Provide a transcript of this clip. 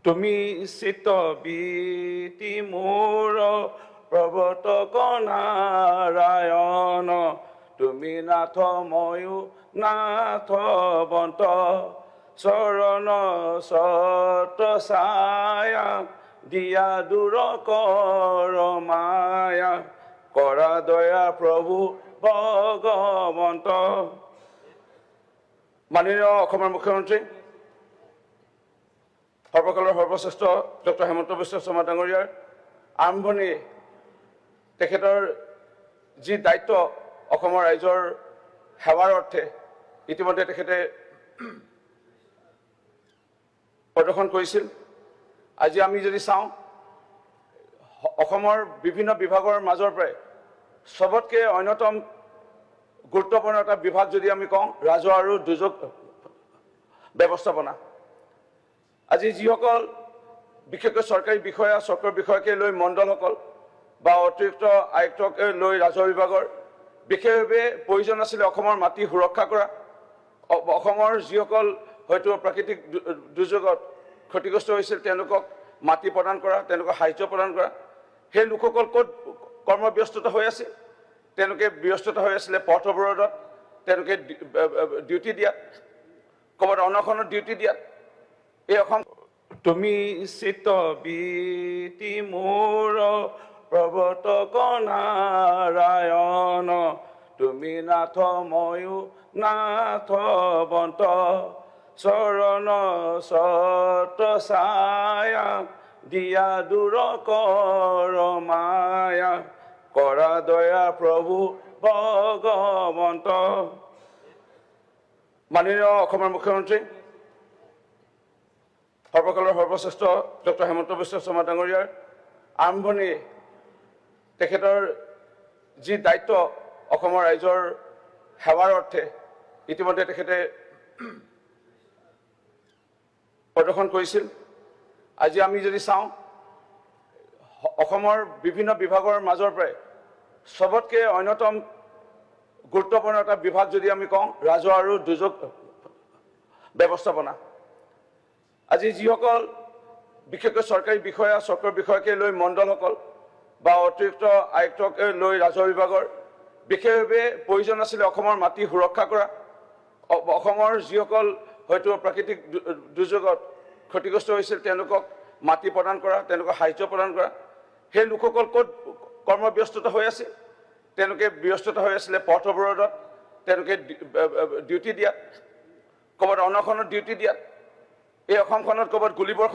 তুমি চিত বীতি মোৰ প্ৰৱৰ্তক নাৰায়ণ, তুমি নাথ ময়ো নাথ বন্ত, চৰণ সত ছায়া, দিয়া দূৰ কৰ মায়া, কৰা দয়া প্ৰভু ভগৱন্ত। মাননীয় অসমৰ মুখ্যমন্ত্ৰী সৰ্বকালৰ সৰ্বশ্ৰেষ্ঠ ডক্টৰ হিমন্ত বিশ্ব শৰ্মা ডাঙৰীয়াৰ আৰম্ভণি তেখেতৰ যি দায়িত্ব অসমৰ ৰাইজৰ সেৱাৰ অৰ্থে ইতিমধ্যে তেখেতে প্ৰদৰ্শন কৰিছিল। আজি আমি যদি চাওঁ, অসমৰ বিভিন্ন বিভাগৰ মাজৰ পৰাই সবতকৈ অন্যতম গুৰুত্বপূৰ্ণ এটা বিভাগ যদি আমি কওঁ, ৰাজহ আৰু দুৰ্যোগ ব্যৱস্থাপনা। আজি যিসকল বিশেষকৈ চৰকাৰী বিষয়া, চক্ৰ বিষয়াকে লৈ মণ্ডলসকল বা অতিৰিক্ত আয়ুক্তকে লৈ ৰাজহ বিভাগৰ বিশেষভাৱে প্ৰয়োজন আছিলে অসমৰ মাটি সুৰক্ষা কৰা, অসমৰ যিসকল হয়তো প্ৰাকৃতিক দুৰ্যোগত ক্ষতিগ্ৰস্ত হৈছিল তেওঁলোকক মাটি প্ৰদান কৰা, তেওঁলোকক সাহায্য প্ৰদান কৰা, সেই লোকসকল ক'ত কৰ্মব্যস্ততা হৈ আছে? তেওঁলোকে ব্যস্ততা হৈ আছিলে পথ অৱৰোধত, তেওঁলোকে ডিউটি দিয়াত, ক'ৰবাত অনশনত ডিউটি দিয়াত। এই অসম তুমি চিত বীতি মোৰ প্ৰৱৰ্তক নাৰায়ণ, তুমি নাথ ময়ো নাথ বন্ত, চৰণ সত ছায়া, দিয়া দূৰ কৰ মায়া, কৰা দয়া প্ৰভু ভগৱন্ত। মাননীয় অসমৰ মুখ্যমন্ত্ৰী সৰ্বকালৰ সৰ্বশ্ৰেষ্ঠ ডক্টৰ হিমন্ত বিশ্ব শৰ্মা ডাঙৰীয়াৰ আৰম্ভণি তেখেতৰ যি দায়িত্ব অসমৰ ৰাইজৰ সেৱাৰ অৰ্থে ইতিমধ্যে তেখেতে প্ৰদৰ্শন কৰিছিল। আজি আমি যদি চাওঁ, অসমৰ বিভিন্ন বিভাগৰ মাজৰ পৰাই সবতকৈ অন্যতম গুৰুত্বপূৰ্ণ এটা বিভাগ যদি আমি কওঁ, ৰাজহ আৰু দুৰ্যোগ ব্যৱস্থাপনা। আজি যিসকল বিশেষকৈ চৰকাৰী বিষয়া, চক্ৰ বিষয়াকে লৈ মণ্ডলসকল বা অতিৰিক্ত আয়ুক্তকে লৈ ৰাজহ বিভাগৰ বিশেষভাৱে প্ৰয়োজন আছিলে অসমৰ মাটি সুৰক্ষা কৰা, অসমৰ যিসকল হয়তো প্ৰাকৃতিক দুৰ্যোগত ক্ষতিগ্ৰস্ত হৈছিল তেওঁলোকক মাটি প্ৰদান কৰা, তেওঁলোকক সাহায্য প্ৰদান কৰা, সেই লোকসকল ক'ত কৰ্মব্যস্ততা হৈ আছে? তেওঁলোকে ব্যস্ততা হৈ আছিলে পথ অৱৰোধত, তেওঁলোকে ডিউটি দিয়াত, ক'ৰবাত অনশনত ডিউটি দিয়াত। এই অসমখনত ক'ৰবাত গুলীবৰ্ষণ